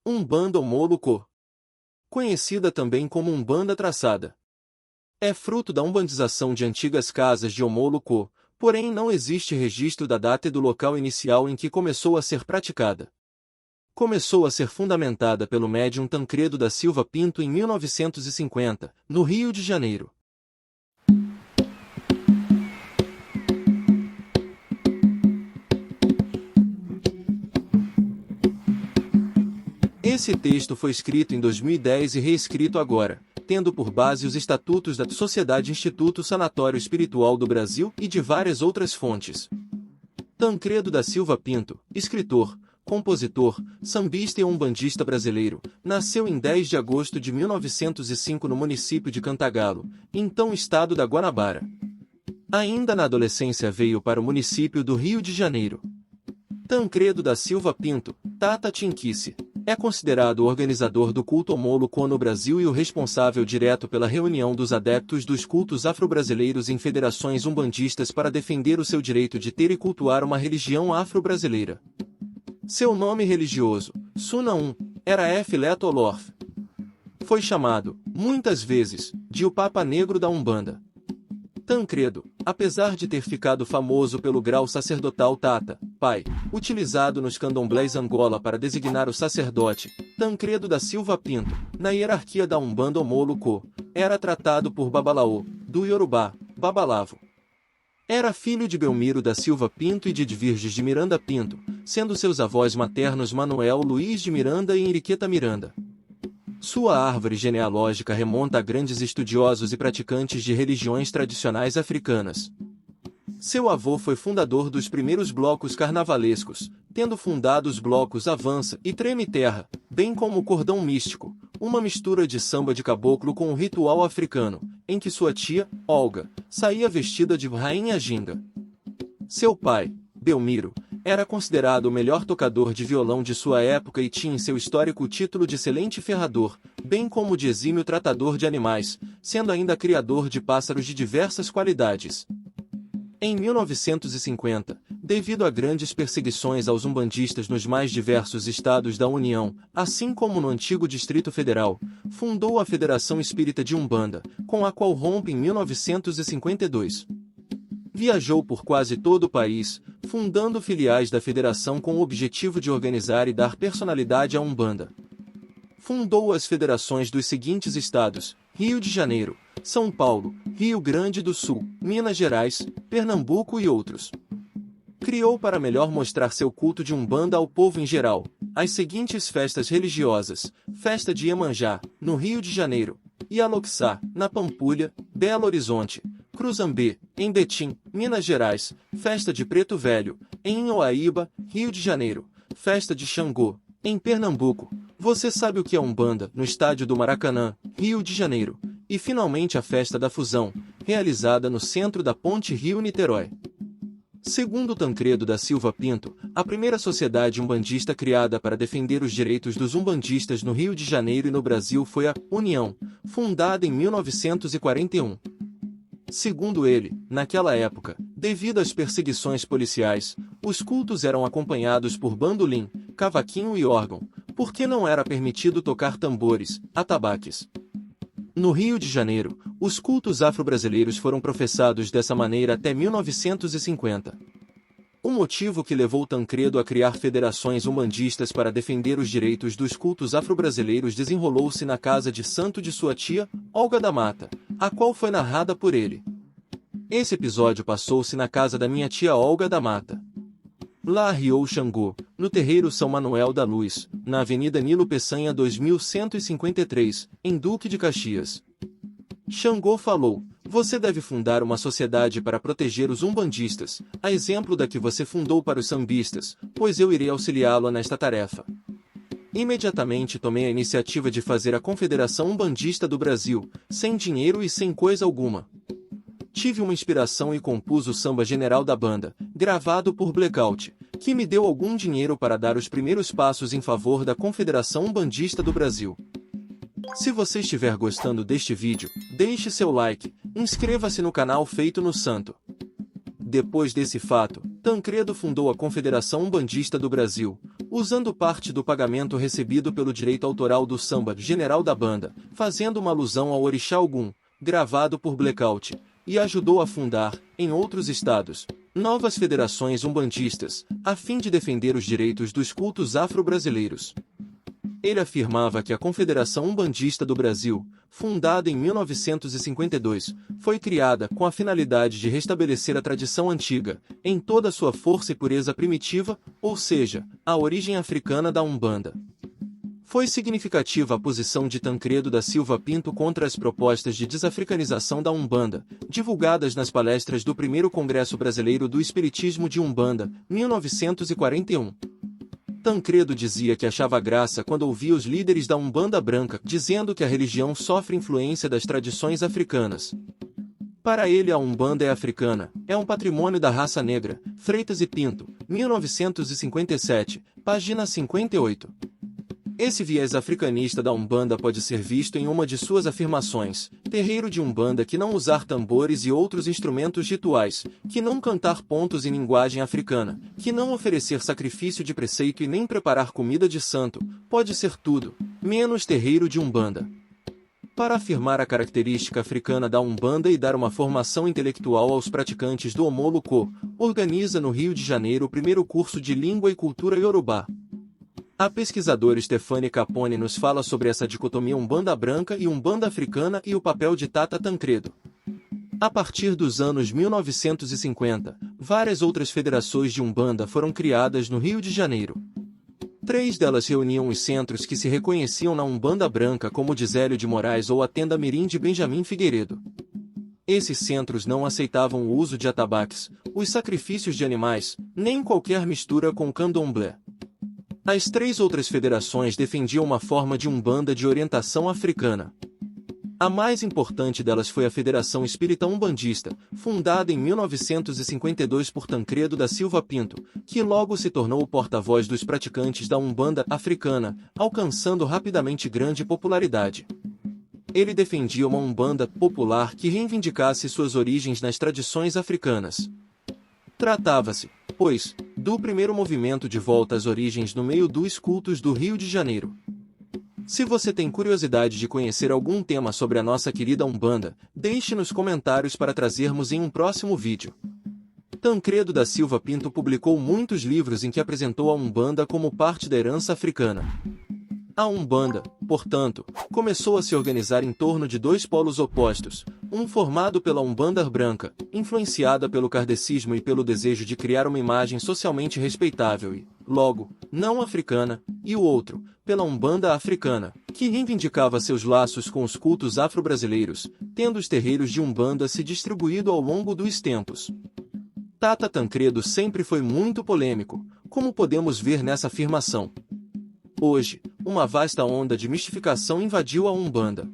Umbanda Omoluco, conhecida também como Umbanda Traçada. É fruto da umbandização de antigas casas de Omoluco, porém não existe registro da data e do local inicial em que começou a ser praticada. Começou a ser fundamentada pelo médium Tancredo da Silva Pinto em 1950, no Rio de Janeiro. Esse texto foi escrito em 2010 e reescrito agora, tendo por base os estatutos da Sociedade Instituto Sanatório Espiritual do Brasil e de várias outras fontes. Tancredo da Silva Pinto, escritor, compositor, sambista e umbandista brasileiro, nasceu em 10 de agosto de 1905 no município de Cantagalo, então estado da Guanabara. Ainda na adolescência veio para o município do Rio de Janeiro. Tancredo da Silva Pinto, Tata Tinquice, é considerado o organizador do culto Omoluco no Brasil e o responsável direto pela reunião dos adeptos dos cultos afro-brasileiros em federações umbandistas para defender o seu direito de ter e cultuar uma religião afro-brasileira. Seu nome religioso, Suna era F. Leto Olorf. Foi chamado, muitas vezes, de o Papa Negro da Umbanda. Tancredo, apesar de ter ficado famoso pelo grau sacerdotal Tata, pai, utilizado nos candomblés Angola para designar o sacerdote, Tancredo da Silva Pinto, na hierarquia da Umbanda Omoluco, era tratado por Babalaô, do Yorubá, Babalavo. Era filho de Belmiro da Silva Pinto e de Edvirges de Miranda Pinto, sendo seus avós maternos Manuel Luiz de Miranda e Henriqueta Miranda. Sua árvore genealógica remonta a grandes estudiosos e praticantes de religiões tradicionais africanas. Seu avô foi fundador dos primeiros blocos carnavalescos, tendo fundado os blocos Avança e Treme Terra, bem como o Cordão Místico, uma mistura de samba de caboclo com o ritual africano, em que sua tia, Olga, saía vestida de rainha ginga. Seu pai, Belmiro, era considerado o melhor tocador de violão de sua época e tinha em seu histórico o título de excelente ferrador, bem como de exímio tratador de animais, sendo ainda criador de pássaros de diversas qualidades. Em 1950, devido a grandes perseguições aos umbandistas nos mais diversos estados da União, assim como no antigo Distrito Federal, fundou a Federação Espírita de Umbanda, com a qual rompe em 1952. Viajou por quase todo o país, fundando filiais da federação com o objetivo de organizar e dar personalidade à Umbanda. Fundou as federações dos seguintes estados: Rio de Janeiro, São Paulo, Rio Grande do Sul, Minas Gerais, Pernambuco e outros. Criou para melhor mostrar seu culto de Umbanda ao povo em geral, as seguintes festas religiosas: Festa de Iemanjá, no Rio de Janeiro, Ialoxá, na Pampulha, Belo Horizonte, Cruzambê, em Betim, Minas Gerais, Festa de Preto Velho, em Inhoaíba, Rio de Janeiro, Festa de Xangô, em Pernambuco, Você Sabe o que é Umbanda, no estádio do Maracanã, Rio de Janeiro, e finalmente a Festa da Fusão, realizada no centro da Ponte Rio-Niterói. Segundo Tancredo da Silva Pinto, a primeira sociedade umbandista criada para defender os direitos dos umbandistas no Rio de Janeiro e no Brasil foi a União, fundada em 1941. Segundo ele, naquela época, devido às perseguições policiais, os cultos eram acompanhados por bandolim, cavaquinho e órgão, porque não era permitido tocar tambores, atabaques. No Rio de Janeiro, os cultos afro-brasileiros foram professados dessa maneira até 1950. O motivo que levou Tancredo a criar federações umbandistas para defender os direitos dos cultos afro-brasileiros desenrolou-se na casa de santo de sua tia, Olga da Mata, a qual foi narrada por ele. Esse episódio passou-se na casa da minha tia Olga da Mata. Lá arriou Xangô, no terreiro São Manuel da Luz, na Avenida Nilo Peçanha 2153, em Duque de Caxias. Xangô falou: você deve fundar uma sociedade para proteger os umbandistas, a exemplo da que você fundou para os sambistas, pois eu irei auxiliá-lo nesta tarefa. Imediatamente tomei a iniciativa de fazer a Confederação Umbandista do Brasil, sem dinheiro e sem coisa alguma. Tive uma inspiração e compus o Samba General da Banda, gravado por Blackout, que me deu algum dinheiro para dar os primeiros passos em favor da Confederação Umbandista do Brasil. Se você estiver gostando deste vídeo, deixe seu like, inscreva-se no canal Feito no Santo. Depois desse fato, Tancredo fundou a Confederação Umbandista do Brasil, usando parte do pagamento recebido pelo direito autoral do samba General da Banda, fazendo uma alusão ao Orixá Ogum, gravado por Blackout, e ajudou a fundar, em outros estados, novas federações umbandistas, a fim de defender os direitos dos cultos afro-brasileiros. Ele afirmava que a Confederação Umbandista do Brasil, fundada em 1952, foi criada com a finalidade de restabelecer a tradição antiga, em toda a sua força e pureza primitiva, ou seja, a origem africana da Umbanda. Foi significativa a posição de Tancredo da Silva Pinto contra as propostas de desafricanização da Umbanda, divulgadas nas palestras do primeiro Congresso Brasileiro do Espiritismo de Umbanda, 1941. Tancredo dizia que achava graça quando ouvia os líderes da Umbanda branca dizendo que a religião sofre influência das tradições africanas. Para ele a Umbanda é africana, é um patrimônio da raça negra. Freitas e Pinto, 1957, página 58. Esse viés africanista da Umbanda pode ser visto em uma de suas afirmações: terreiro de Umbanda que não usar tambores e outros instrumentos rituais, que não cantar pontos em linguagem africana, que não oferecer sacrifício de preceito e nem preparar comida de santo, pode ser tudo, menos terreiro de Umbanda. Para afirmar a característica africana da Umbanda e dar uma formação intelectual aos praticantes do Omoluco, organiza no Rio de Janeiro o primeiro curso de Língua e Cultura Iorubá. A pesquisadora Stefane Capone nos fala sobre essa dicotomia Umbanda branca e Umbanda africana e o papel de Tata Tancredo. A partir dos anos 1950, várias outras federações de Umbanda foram criadas no Rio de Janeiro. 3 delas reuniam os centros que se reconheciam na Umbanda branca como o de Zélio de Moraes ou a Tenda Mirim de Benjamin Figueiredo. Esses centros não aceitavam o uso de atabaques, os sacrifícios de animais, nem qualquer mistura com o candomblé. As 3 outras federações defendiam uma forma de Umbanda de orientação africana. A mais importante delas foi a Federação Espírita Umbandista, fundada em 1952 por Tancredo da Silva Pinto, que logo se tornou o porta-voz dos praticantes da Umbanda africana, alcançando rapidamente grande popularidade. Ele defendia uma Umbanda popular que reivindicasse suas origens nas tradições africanas. Tratava-se, pois, do primeiro movimento de volta às origens no meio dos cultos do Rio de Janeiro. Se você tem curiosidade de conhecer algum tema sobre a nossa querida Umbanda, deixe nos comentários para trazermos em um próximo vídeo. Tancredo da Silva Pinto publicou muitos livros em que apresentou a Umbanda como parte da herança africana. A Umbanda, portanto, começou a se organizar em torno de 2 polos opostos, um formado pela Umbanda branca, influenciada pelo kardecismo e pelo desejo de criar uma imagem socialmente respeitável e, logo, não africana, e o outro, pela Umbanda africana, que reivindicava seus laços com os cultos afro-brasileiros, tendo os terreiros de Umbanda se distribuído ao longo dos tempos. Tata Tancredo sempre foi muito polêmico, como podemos ver nessa afirmação. Hoje, uma vasta onda de mistificação invadiu a Umbanda.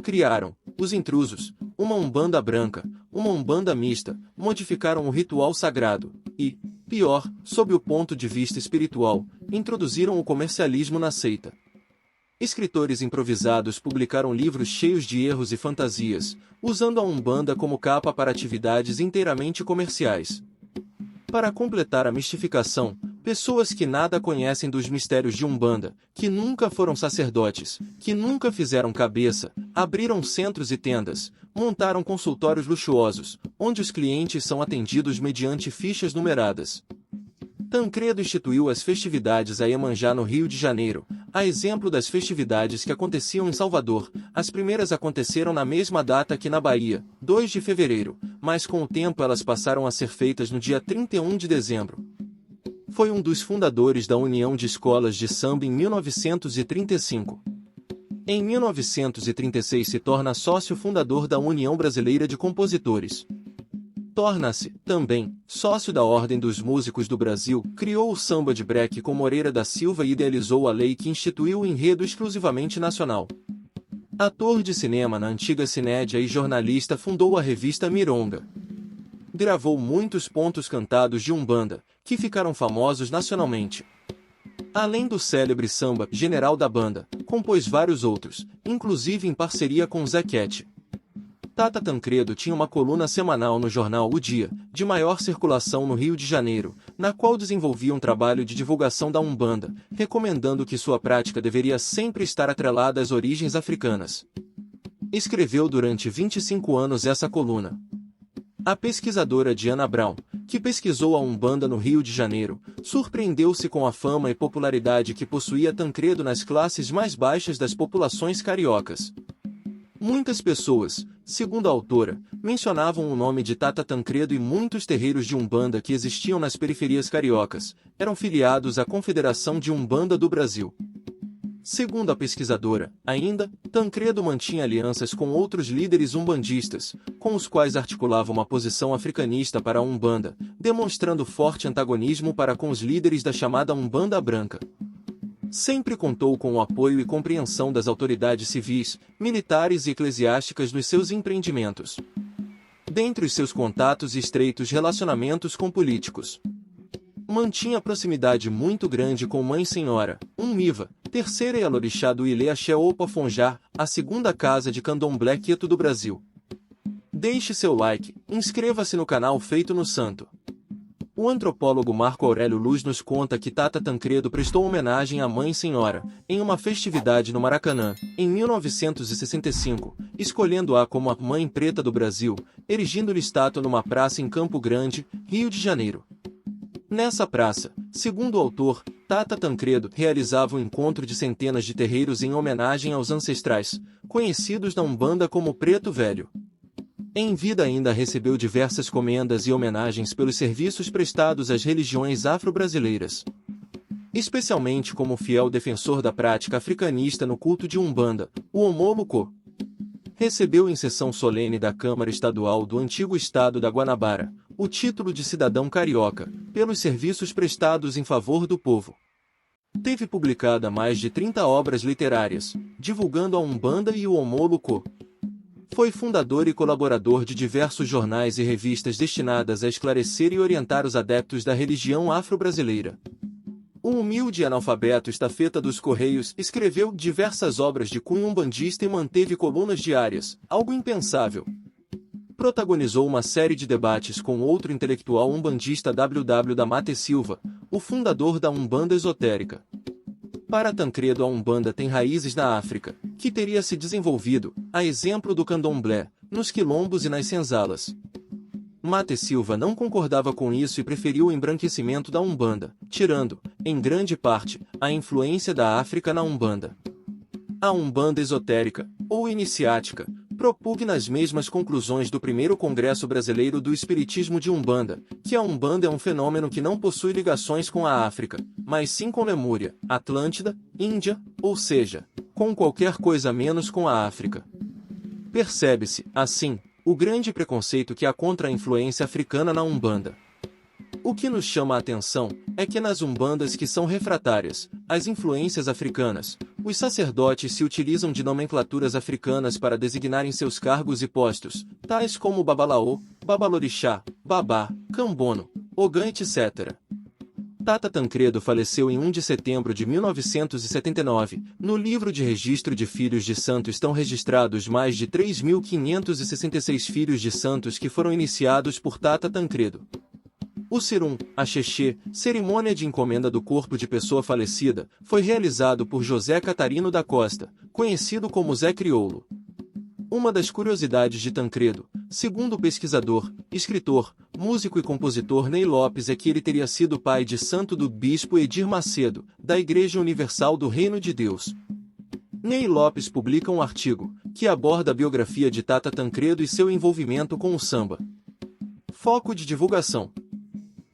Criaram, os intrusos, uma Umbanda branca, uma Umbanda mista, modificaram o ritual sagrado e, pior, sob o ponto de vista espiritual, introduziram o comercialismo na seita. Escritores improvisados publicaram livros cheios de erros e fantasias, usando a Umbanda como capa para atividades inteiramente comerciais. Para completar a mistificação, pessoas que nada conhecem dos mistérios de Umbanda, que nunca foram sacerdotes, que nunca fizeram cabeça, abriram centros e tendas, montaram consultórios luxuosos, onde os clientes são atendidos mediante fichas numeradas. Tancredo instituiu as festividades a Iemanjá no Rio de Janeiro, a exemplo das festividades que aconteciam em Salvador. As primeiras aconteceram na mesma data que na Bahia, 2 de fevereiro, mas com o tempo elas passaram a ser feitas no dia 31 de dezembro. Foi um dos fundadores da União de Escolas de Samba em 1935. Em 1936 se torna sócio fundador da União Brasileira de Compositores. Torna-se, também, sócio da Ordem dos Músicos do Brasil, criou o samba de breque com Moreira da Silva e idealizou a lei que instituiu o enredo exclusivamente nacional. Ator de cinema na antiga Cinédia e jornalista, fundou a revista Mironga. Gravou muitos pontos cantados de Umbanda, que ficaram famosos nacionalmente. Além do célebre samba General da Banda, compôs vários outros, inclusive em parceria com Zequete. Tata Tancredo tinha uma coluna semanal no jornal O Dia, de maior circulação no Rio de Janeiro, na qual desenvolvia um trabalho de divulgação da Umbanda, recomendando que sua prática deveria sempre estar atrelada às origens africanas. Escreveu durante 25 anos essa coluna. A pesquisadora Diana Brown, que pesquisou a Umbanda no Rio de Janeiro, surpreendeu-se com a fama e popularidade que possuía Tancredo nas classes mais baixas das populações cariocas. Muitas pessoas, segundo a autora, mencionavam o nome de Tata Tancredo e muitos terreiros de Umbanda que existiam nas periferias cariocas eram filiados à Confederação de Umbanda do Brasil. Segundo a pesquisadora, ainda, Tancredo mantinha alianças com outros líderes umbandistas, com os quais articulava uma posição africanista para a Umbanda, demonstrando forte antagonismo para com os líderes da chamada Umbanda Branca. Sempre contou com o apoio e compreensão das autoridades civis, militares e eclesiásticas nos seus empreendimentos. Dentre os seus contatos e estreitos relacionamentos com políticos, mantinha proximidade muito grande com Mãe Senhora, Miva, terceira Yalorixá do Ilê Axé Opa Fonjar, a segunda casa de candomblé quieto do Brasil. Deixe seu like, inscreva-se no canal Feito no Santo. O antropólogo Marco Aurélio Luz nos conta que Tata Tancredo prestou homenagem à Mãe Senhora, em uma festividade no Maracanã, em 1965, escolhendo-a como a Mãe Preta do Brasil, erigindo-lhe estátua numa praça em Campo Grande, Rio de Janeiro. Nessa praça, segundo o autor, Tata Tancredo realizava o encontro de centenas de terreiros em homenagem aos ancestrais, conhecidos na Umbanda como Preto Velho. Em vida ainda recebeu diversas comendas e homenagens pelos serviços prestados às religiões afro-brasileiras, especialmente como fiel defensor da prática africanista no culto de Umbanda, o Omoluco. Recebeu em sessão solene da Câmara Estadual do antigo estado da Guanabara, o título de cidadão carioca, pelos serviços prestados em favor do povo. Teve publicada mais de 30 obras literárias, divulgando a Umbanda e o Omoluco. Foi fundador e colaborador de diversos jornais e revistas destinadas a esclarecer e orientar os adeptos da religião afro-brasileira. O humilde analfabeto estafeta dos Correios escreveu diversas obras de cunho umbandista e manteve colunas diárias, algo impensável. Protagonizou uma série de debates com outro intelectual umbandista W.W. da Mata e Silva, o fundador da Umbanda Esotérica. Para Tancredo, a Umbanda tem raízes na África, que teria se desenvolvido, a exemplo do candomblé, nos quilombos e nas senzalas. Mata e Silva não concordava com isso e preferiu o embranquecimento da Umbanda, tirando, em grande parte, a influência da África na Umbanda. A Umbanda Esotérica, ou Iniciática, propugna as mesmas conclusões do primeiro Congresso Brasileiro do Espiritismo de Umbanda, que a Umbanda é um fenômeno que não possui ligações com a África, mas sim com Lemúria, Atlântida, Índia, ou seja, com qualquer coisa menos com a África. Percebe-se, assim, o grande preconceito que há contra a influência africana na Umbanda. O que nos chama a atenção é que nas umbandas que são refratárias às influências africanas, os sacerdotes se utilizam de nomenclaturas africanas para designarem seus cargos e postos, tais como Babalaô, Babalorixá, Babá, Cambono, Ogã, etc. Tata Tancredo faleceu em 1 de setembro de 1979. No livro de registro de filhos de santo estão registrados mais de 3.566 filhos de santos que foram iniciados por Tata Tancredo. O Cirum, a Xexê, cerimônia de encomenda do corpo de pessoa falecida, foi realizado por José Catarino da Costa, conhecido como Zé Crioulo. Uma das curiosidades de Tancredo, segundo o pesquisador, escritor, músico e compositor Ney Lopes, é que ele teria sido pai de santo do bispo Edir Macedo, da Igreja Universal do Reino de Deus. Ney Lopes publica um artigo, que aborda a biografia de Tata Tancredo e seu envolvimento com o samba. Foco de divulgação.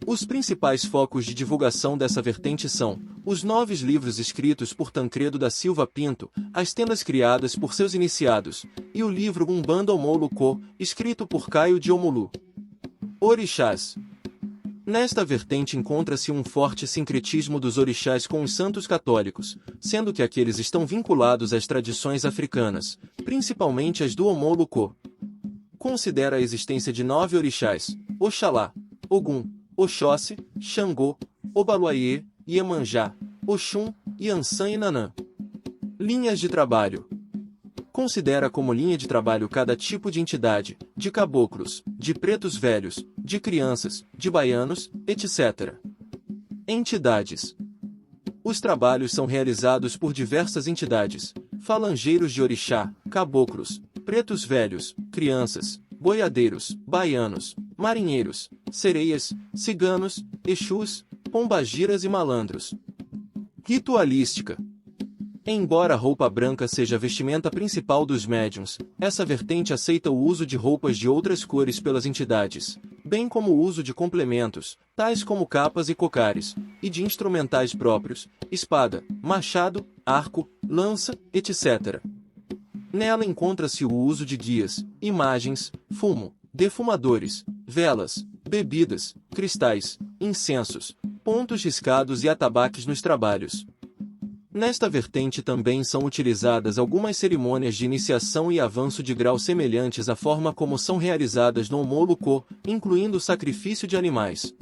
Os principais focos de divulgação dessa vertente são os 9 livros escritos por Tancredo da Silva Pinto, as tendas criadas por seus iniciados, e o livro Umbanda Omoluco, escrito por Caio de Omolu. Orixás. Nesta vertente encontra-se um forte sincretismo dos orixás com os santos católicos, sendo que aqueles estão vinculados às tradições africanas, principalmente as do Omoluco. Considera a existência de 9 orixás: Oxalá, Ogum, Oxóssi, Xangô, Obaluaiê, Iemanjá, Oxum, Iansã e Nanã. Linhas de trabalho. Considera como linha de trabalho cada tipo de entidade, de caboclos, de pretos velhos, de crianças, de baianos, etc. Entidades. Os trabalhos são realizados por diversas entidades, falangeiros de orixá, caboclos, pretos velhos, crianças, boiadeiros, baianos, marinheiros, sereias, ciganos, exus, pombagiras e malandros. Ritualística. Embora a roupa branca seja a vestimenta principal dos médiuns, essa vertente aceita o uso de roupas de outras cores pelas entidades, bem como o uso de complementos, tais como capas e cocares, e de instrumentais próprios, espada, machado, arco, lança, etc. Nela encontra-se o uso de guias, imagens, fumo, defumadores, velas, bebidas, cristais, incensos, pontos riscados e atabaques nos trabalhos. Nesta vertente também são utilizadas algumas cerimônias de iniciação e avanço de grau semelhantes à forma como são realizadas no Omoluco, incluindo o sacrifício de animais.